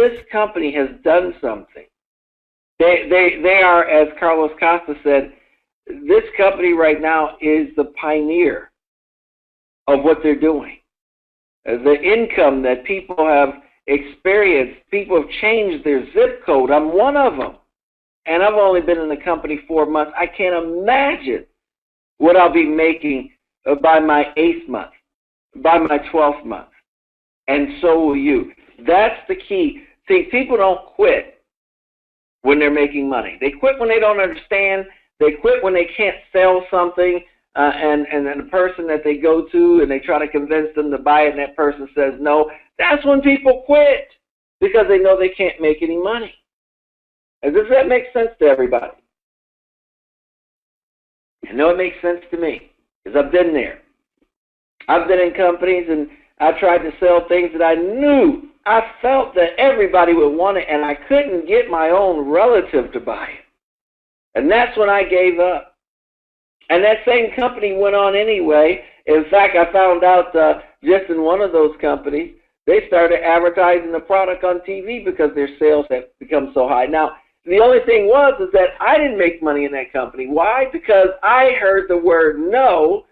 this company has done something. They are, as Carlos Costa said, this company right now is the pioneer of what they're doing. The income that people have experienced, people have changed their zip code. I'm one of them. And I've only been in the company 4 months. I can't imagine what I'll be making by my 8th month, by my 12th month. And so will you. That's the key. See, people don't quit when they're making money. They quit when they don't understand. They quit when they can't sell something, and then the person that they go to and they try to convince them to buy it and that person says no. That's when people quit, because they know they can't make any money. And does that make sense to everybody? I know it makes sense to me, because I've been there. I've been in companies and I tried to sell things that I knew, I felt that everybody would want it, and I couldn't get my own relative to buy it. And that's when I gave up. And that same company went on anyway. In fact, I found out just in one of those companies, they started advertising the product on TV because their sales had become so high. Now, the only thing was is that I didn't make money in that company. Why? Because I heard the word no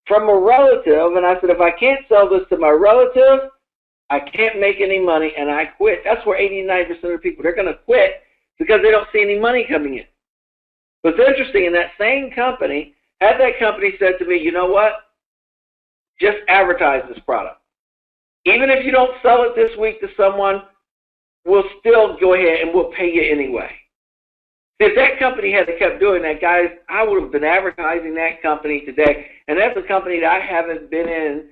from a relative, and I said, if I can't sell this to my relative, I can't make any money, and I quit. That's where 89% of the people, they're going to quit because they don't see any money coming in. But it's interesting, in that same company, had that company said to me, you know what, just advertise this product. Even if you don't sell it this week to someone, we'll still go ahead and we'll pay you anyway. If that company had kept doing that, guys, I would have been advertising that company today. And that's a company that I haven't been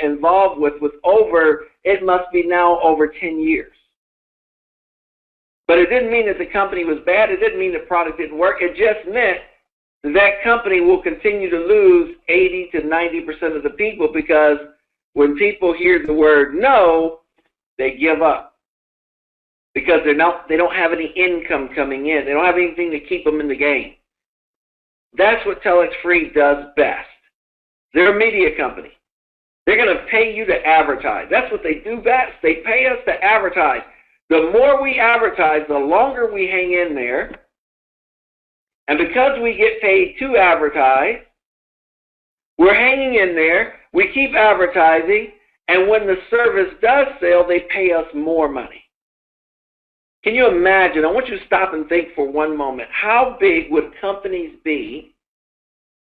involved with over, it must be now over 10 years. But it didn't mean that the company was bad. It didn't mean the product didn't work. It just meant that company will continue to lose 80 to 90% of the people, because when people hear the word no, they give up. Because they don't have any income coming in. They don't have anything to keep them in the game. That's what TelexFREE does best. They're a media company. They're going to pay you to advertise. That's what they do best. They pay us to advertise. The more we advertise, the longer we hang in there. And because we get paid to advertise, we're hanging in there. We keep advertising. And when the service does sell, they pay us more money. Can you imagine? I want you to stop and think for one moment. How big would companies be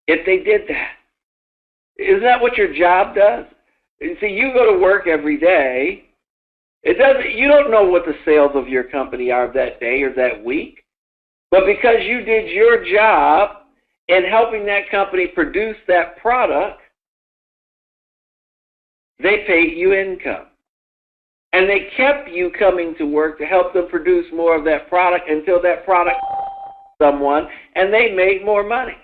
if they did that? Isn't that what your job does? See, you go to work every day. You don't know what the sales of your company are that day or that week. But because you did your job in helping that company produce that product, they paid you income. And they kept you coming to work to help them produce more of that product until that product someone, and they made more money.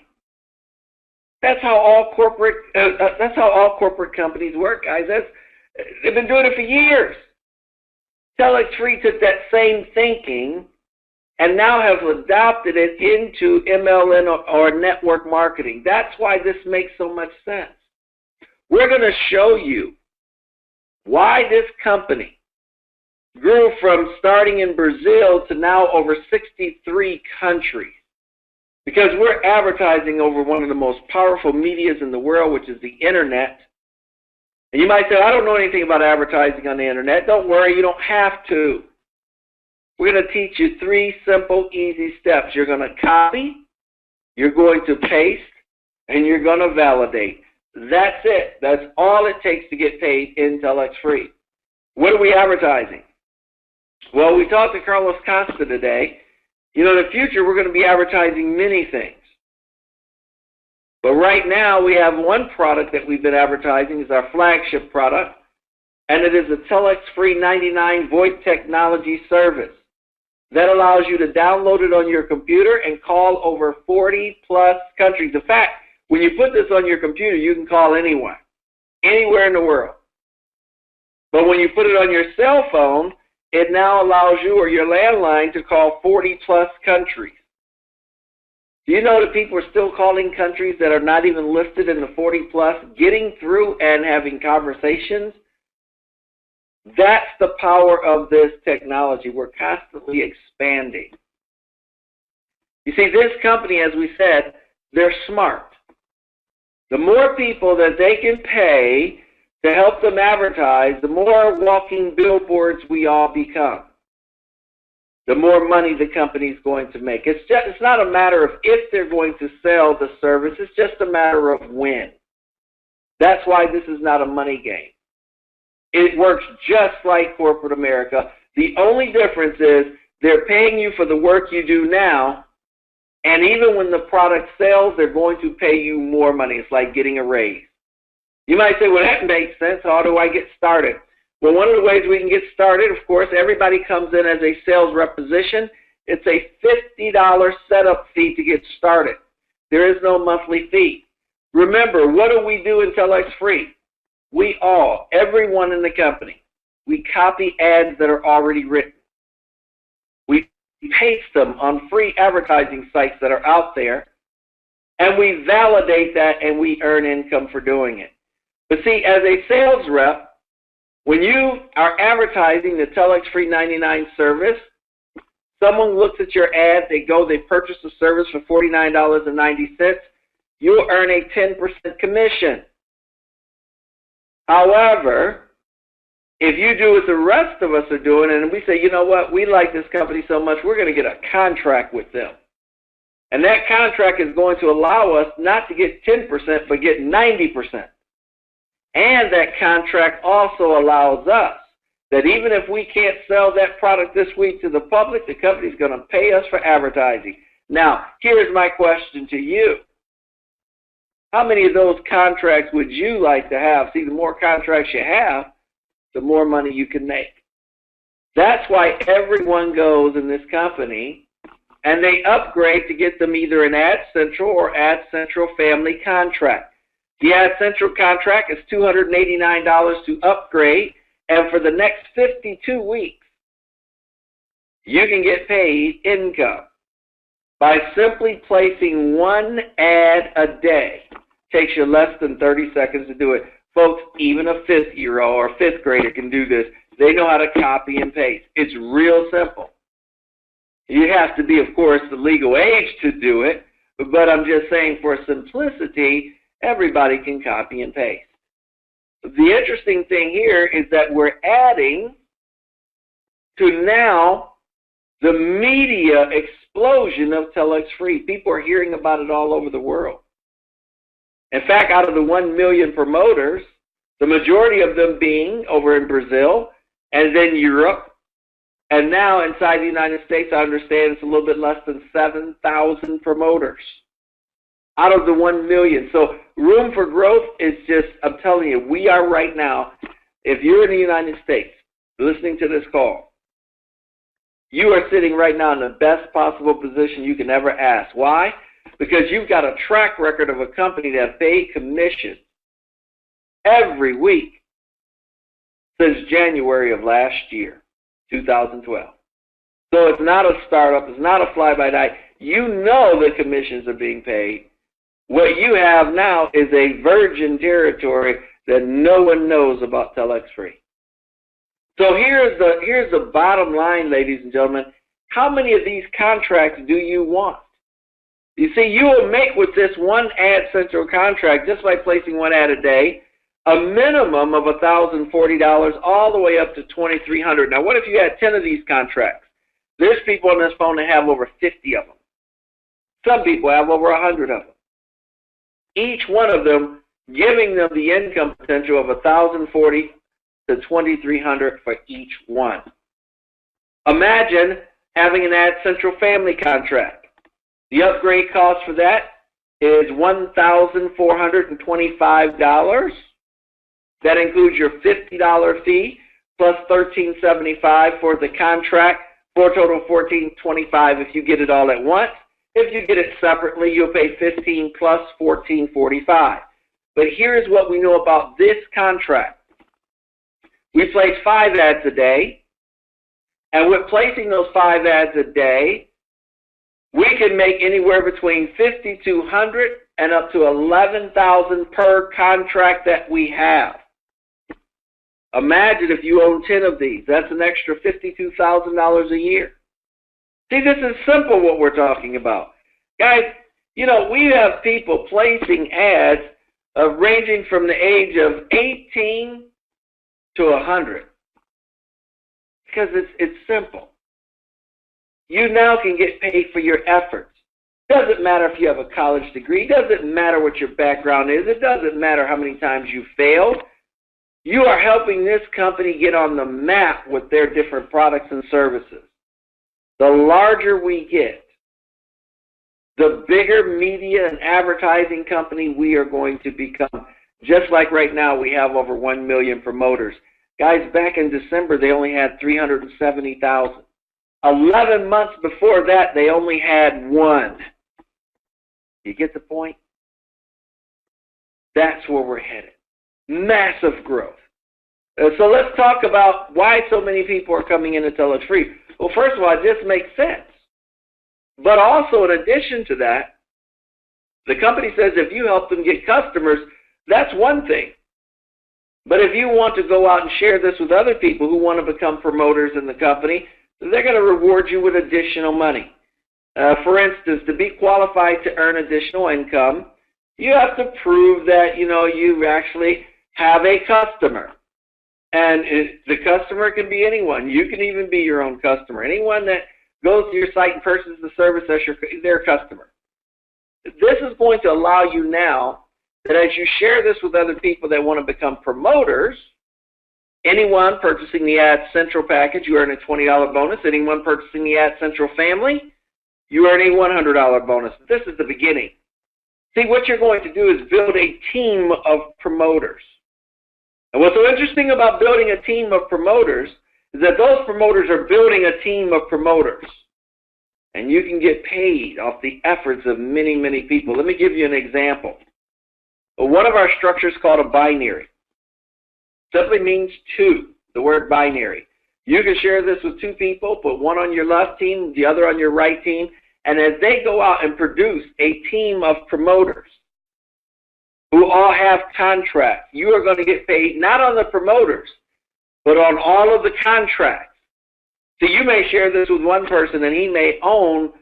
That's how all corporate companies work, guys. They've been doing it for years. TelexFREE took that same thinking and now have adopted it into MLM or network marketing. That's why this makes so much sense. We're going to show you why this company grew from starting in Brazil to now over 63 countries. Because we're advertising over one of the most powerful medias in the world, which is the internet. And you might say, I don't know anything about advertising on the internet. Don't worry, you don't have to. We're going to teach you 3 simple, easy steps. You're going to copy, you're going to paste, and you're going to validate. That's it. That's all it takes to get paid in TelexFREE. What are we advertising? Well, we talked to Carlos Costa today. You know, in the future, we're going to be advertising many things. But right now, we have one product that we've been advertising. It's our flagship product, and it is a TelexFREE 99 VoIP technology service that allows you to download it on your computer and call over 40-plus countries. In fact, when you put this on your computer, you can call anyone, anywhere in the world. But when you put it on your cell phone, it now allows you or your landline to call 40-plus countries. Do you know that people are still calling countries that are not even listed in the 40-plus, getting through and having conversations That's the power of this technology. We're constantly expanding. You see, this company, as we said, they're smart. The more people that they can pay to help them advertise, the more walking billboards we all become. The more money the company's going to make. It's not a matter of if they're going to sell the service, it's just a matter of when. That's why this is not a money game. It works just like corporate America. The only difference is they're paying you for the work you do now, and even when the product sells, they're going to pay you more money. It's like getting a raise. You might say, well, that makes sense. How do I get started? Well, one of the ways we can get started, of course, everybody comes in as a sales requisition. It's a $50 setup fee to get started. There is no monthly fee. Remember, what do we do in TelexFREE? We all, everyone in the company, we copy ads that are already written. We paste them on free advertising sites that are out there, and we validate that, and we earn income for doing it. But see, as a sales rep, when you are advertising the TelexFREE 99 service, someone looks at your ad, they purchase the service for $49.90, you'll earn a 10% commission. However, if you do what the rest of us are doing, and we say, you know what, we like this company so much, we're going to get a contract with them. And that contract is going to allow us not to get 10%, but get 90%. And that contract also allows us that even if we can't sell that product this week to the public, the company's going to pay us for advertising. Now, here's my question to you. How many of those contracts would you like to have? See, the more contracts you have, the more money you can make. That's why everyone goes in this company and they upgrade to get them either an Ad Central or Ad Central Family contract. The Ad Central contract is $289 to upgrade, and for the next 52 weeks, you can get paid income by simply placing one ad a day. Takes you less than 30 seconds to do it. Folks, even a fifth-year-old or fifth grader can do this. They know how to copy and paste. It's real simple. You have to be, of course, the legal age to do it, but I'm just saying for simplicity, everybody can copy and paste. The interesting thing here is that we're adding to now the media explosion of TelexFREE. People are hearing about it all over the world. In fact, out of the 1 million promoters, the majority of them being over in Brazil and then Europe, and now inside the United States, I understand it's a little bit less than 7,000 promoters out of the 1 million. So room for growth is just, I'm telling you, we are right now, if you're in the United States listening to this call, you are sitting right now in the best possible position you can ever ask. Why? Because you've got a track record of a company that paid commission every week since January of last year, 2012. So it's not a startup, it's not a fly-by-night. You know the commissions are being paid. What you have now is a virgin territory that no one knows about TelexFREE. So here's the bottom line, ladies and gentlemen. How many of these contracts do you want? You see, you will make with this one Ad Central contract, just by placing one ad a day, a minimum of $1,040 all the way up to $2,300. Now, what if you had 10 of these contracts? There's people on this phone that have over 50 of them. Some people have over 100 of them. Each one of them giving them the income potential of $1,040 to $2,300 for each one. Imagine having an Ad Central Family contract. The upgrade cost for that is $1,425. That includes your $50 fee plus $1,375 for the contract, for a total of $1,425 if you get it all at once. If you get it separately, you'll pay $15 plus $1,445. But here's what we know about this contract. We place 5 ads a day, and with placing those 5 ads a day, we can make anywhere between $5,200 and up to $11,000 per contract that we have. Imagine if you own 10 of these. That's an extra $52,000 a year. See, this is simple what we're talking about. Guys, you know, we have people placing ads ranging from the age of 18 to 100. Because it's simple. You now can get paid for your efforts. Doesn't matter if you have a college degree. Doesn't matter what your background is. It doesn't matter how many times you failed. You are helping this company get on the map with their different products and services. The larger we get, the bigger media and advertising company we are going to become. Just like right now, we have over 1 million promoters. Guys, back in December, they only had 370,000. 11 months before that, they only had 1. You get the point? That's where we're headed. Massive growth. So let's talk about why so many people are coming into TelexFREE. Well, first of all, it just makes sense. But also, in addition to that, the company says if you help them get customers, that's one thing. But if you want to go out and share this with other people who want to become promoters in the company, they're going to reward you with additional money. For instance, to be qualified to earn additional income, you have to prove that, you know, you actually have a customer. And the customer can be anyone. You can even be your own customer. Anyone that goes to your site and purchases the service as their customer. This is going to allow you now that as you share this with other people that want to become promoters, anyone purchasing the Ad Central package, you earn a $20 bonus. Anyone purchasing the Ad Central family, you earn a $100 bonus. This is the beginning. See, what you're going to do is build a team of promoters. And what's so interesting about building a team of promoters is that those promoters are building a team of promoters. And you can get paid off the efforts of many, many people. Let me give you an example. One of our structures is called a binary. Simply means two, the word binary. You can share this with 2 people, put one on your left team, the other on your right team, and as they go out and produce a team of promoters who all have contracts, you are going to get paid not on the promoters, but on all of the contracts. So you may share this with one person and he may own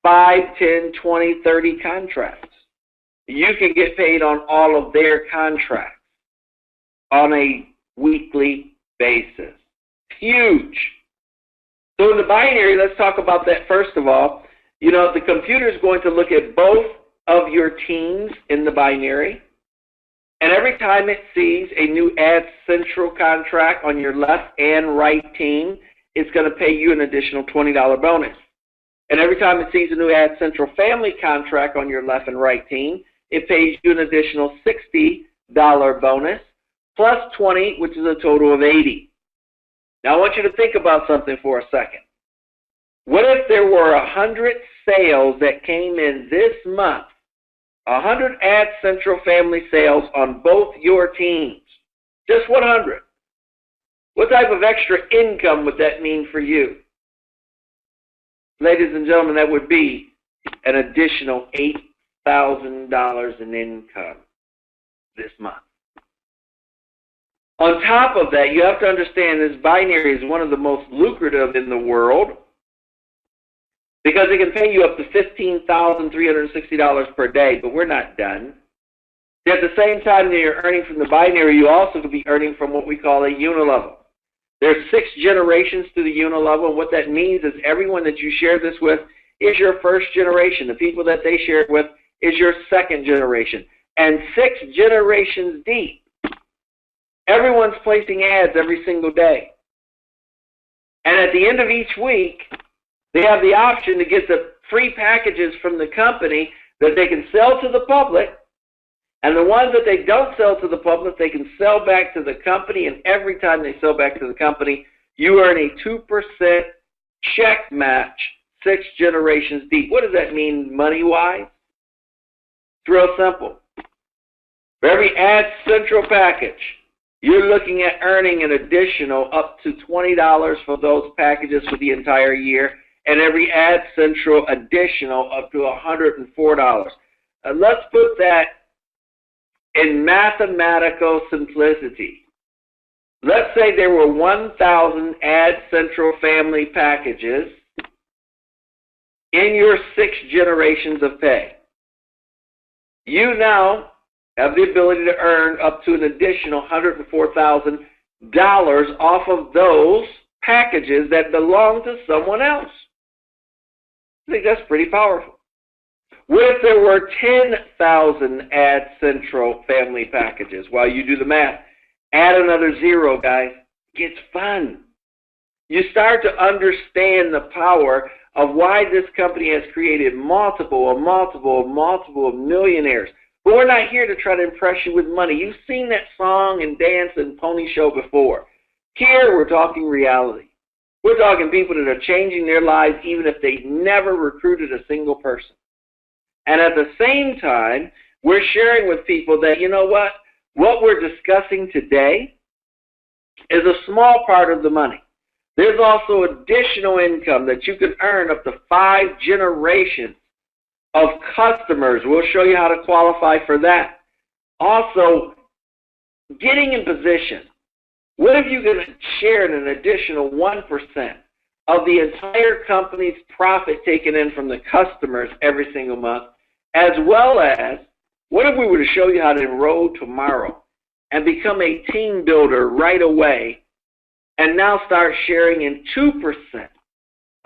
5, 10, 20, 30 contracts. You can get paid on all of their contracts on a weekly basis. Huge. So in the binary, let's talk about that first of all. You know, the computer is going to look at both of your teams in the binary. And every time it sees a new Ad Central contract on your left and right team, it's going to pay you an additional $20 bonus. And every time it sees a new Ad Central family contract on your left and right team, it pays you an additional $60 bonus, plus 20, which is a total of 80. Now I want you to think about something for a second. What if there were 100 sales that came in this month, 100 Ad Central family sales on both your teams, just 100? What type of extra income would that mean for you? Ladies and gentlemen, that would be an additional $8,000 in income this month. On top of that, you have to understand this binary is one of the most lucrative in the world because it can pay you up to $15,360 per day, but we're not done. At the same time that you're earning from the binary, you also could be earning from what we call a unilevel. There's 6 generations to the unilevel, and what that means is everyone that you share this with is your first generation. The people that they share it with is your second generation. And 6 generations deep. Everyone's placing ads every single day. And at the end of each week, they have the option to get the free packages from the company that they can sell to the public. And the ones that they don't sell to the public, they can sell back to the company. And every time they sell back to the company, you earn a 2% check match 6 generations deep. What does that mean money-wise? It's real simple. For every Ad Central package, you're looking at earning an additional up to $20 for those packages for the entire year, and every Ad Central additional up to $104. Let's put that in mathematical simplicity. let's say there were 1,000 Ad Central family packages in your 6 generations of pay. You now have the ability to earn up to an additional $104,000 off of those packages that belong to someone else. I think that's pretty powerful. What if there were 10,000 Ad Central family packages? While you do the math, add another 0, guys. It gets fun. You start to understand the power of why this company has created multiple millionaires. But we're not here to try to impress you with money. You've seen that song and dance and pony show before. Here we're talking reality. We're talking people that are changing their lives even if they never recruited a single person. And at the same time, we're sharing with people that, you know what we're discussing today is a small part of the money. There's also additional income that you can earn up to 5 generations of customers. We'll show you how to qualify for that. Also, getting in position. What if you can share an additional 1% of the entire company's profit taken in from the customers every single month, as well as what if we were to show you how to enroll tomorrow and become a team builder right away and now start sharing in 2%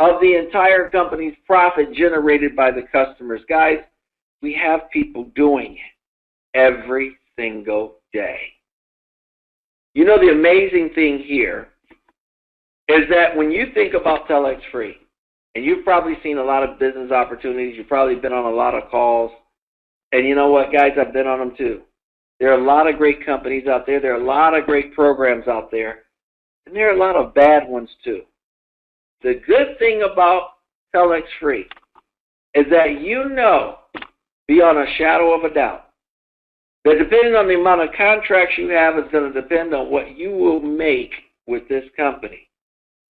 of the entire company's profit generated by the customers? Guys, we have people doing it every single day. You know, the amazing thing here is that when you think about TelexFREE, and you've probably seen a lot of business opportunities, you've probably been on a lot of calls, and you know what, guys, I've been on them too. There are a lot of great companies out there. There are a lot of great programs out there, and there are a lot of bad ones too. The good thing about TelexFREE is that you know, beyond a shadow of a doubt, that depending on the amount of contracts you have is going to depend on what you will make with this company.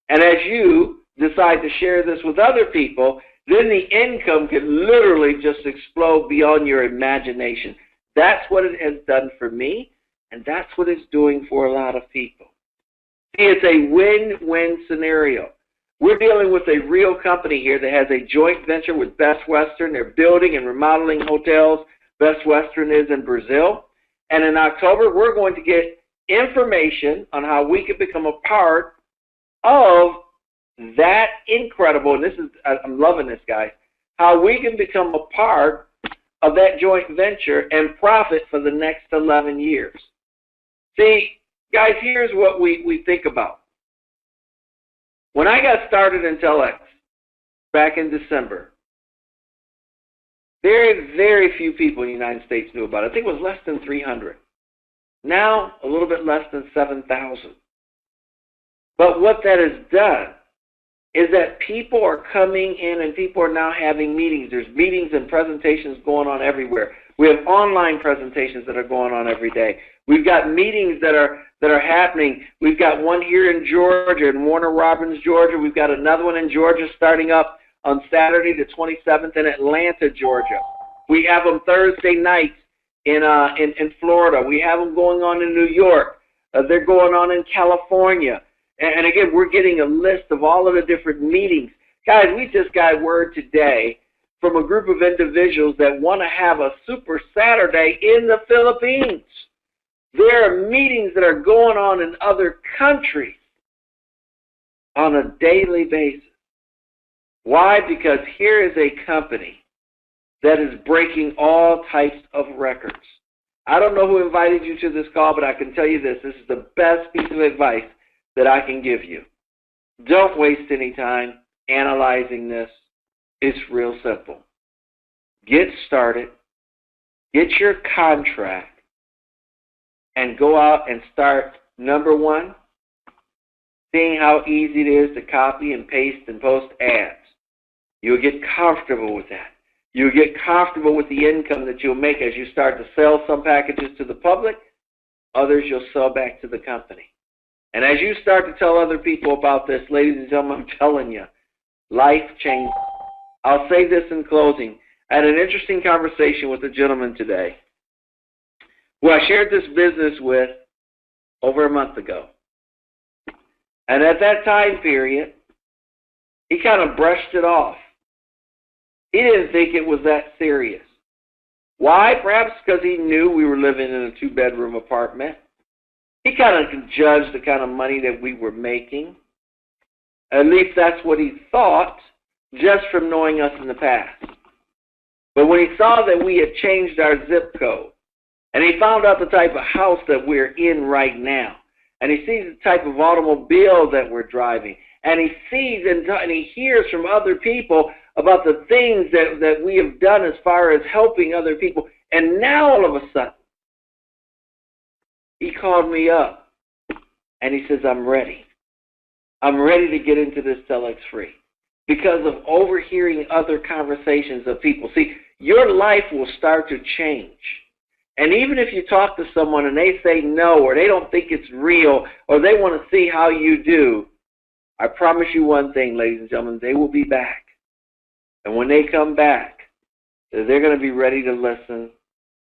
And as you decide to share this with other people, then the income can literally just explode beyond your imagination. That's what it has done for me, and that's what it's doing for a lot of people. See, it's a win-win scenario. We're dealing with a real company here that has a joint venture with Best Western. They're building and remodeling hotels. Best Western is in Brazil. And in October, we're going to get information on how we can become a part of that incredible, and this is, I'm loving this, guys, how we can become a part of that joint venture and profit for the next 11 years. See, guys, here's what we think about. When I got started in Telex back in December, very, very few people in the United States knew about it. I think it was less than 300. Now, a little bit less than 7,000. But what that has done is that people are coming in and people are now having meetings. There's meetings and presentations going on everywhere. We have online presentations that are going on every day. We've got meetings that are happening. We've got one here in Georgia, in Warner Robins, Georgia. We've got another one in Georgia starting up on Saturday the 27th in Atlanta, Georgia. We have them Thursday nights in Florida. We have them going on in New York. They're going on in California. And again, we're getting a list of all of the different meetings. Guys, we just got word today from a group of individuals that want to have a Super Saturday in the Philippines. There are meetings that are going on in other countries on a daily basis. Why? Because here is a company that is breaking all types of records. I don't know who invited you to this call, but I can tell you this. This is the best piece of advice that I can give you. Don't waste any time analyzing this. It's real simple. Get started, get your contract, and go out and start, number one, seeing how easy it is to copy and paste and post ads. You'll get comfortable with that. You'll get comfortable with the income that you'll make as you start to sell some packages to the public, others you'll sell back to the company. And as you start to tell other people about this, ladies and gentlemen, I'm telling you, life changes. I'll say this in closing. I had an interesting conversation with a gentleman today who I shared this business with over a month ago. And at that time period, he kind of brushed it off. He didn't think it was that serious. Why? Perhaps because he knew we were living in a 2-bedroom apartment. He kind of judged the kind of money that we were making. At least that's what he thought, just from knowing us in the past. But when he saw that we had changed our zip code, and he found out the type of house that we're in right now, and he sees the type of automobile that we're driving, and he sees and he hears from other people about the things that we have done as far as helping other people, and now all of a sudden, he called me up, and he says, I'm ready. I'm ready to get into this TelexFREE because of overhearing other conversations of people. See, your life will start to change. And even if you talk to someone and they say no, or they don't think it's real, or they want to see how you do, I promise you one thing, ladies and gentlemen, they will be back. And when they come back, they're going to be ready to listen,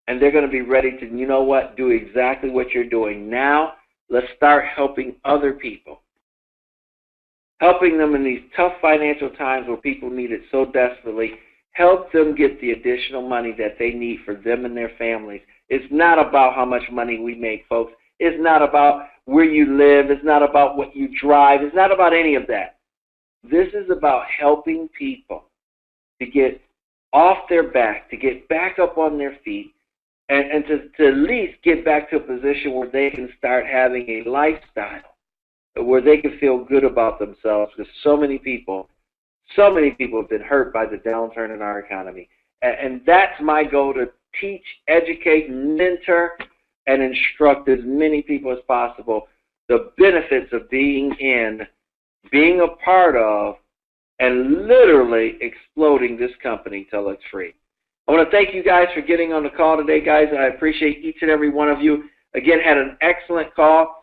and they're going to be ready to, you know what, do exactly what you're doing. Now, let's start helping other people. Helping them in these tough financial times where people need it so desperately. Help them get the additional money that they need for them and their families. It's not about how much money we make, folks. It's not about where you live. It's not about what you drive. It's not about any of that. This is about helping people to get off their back, to get back up on their feet, and to at least get back to a position where they can start having a lifestyle where they can feel good about themselves, because so many people have been hurt by the downturn in our economy. And that's my goal, to teach, educate, mentor, and instruct as many people as possible the benefits of being a part of, and literally exploding this company, TelexFREE. I want to thank you guys for getting on the call today, guys. I appreciate each and every one of you. Again, had an excellent call.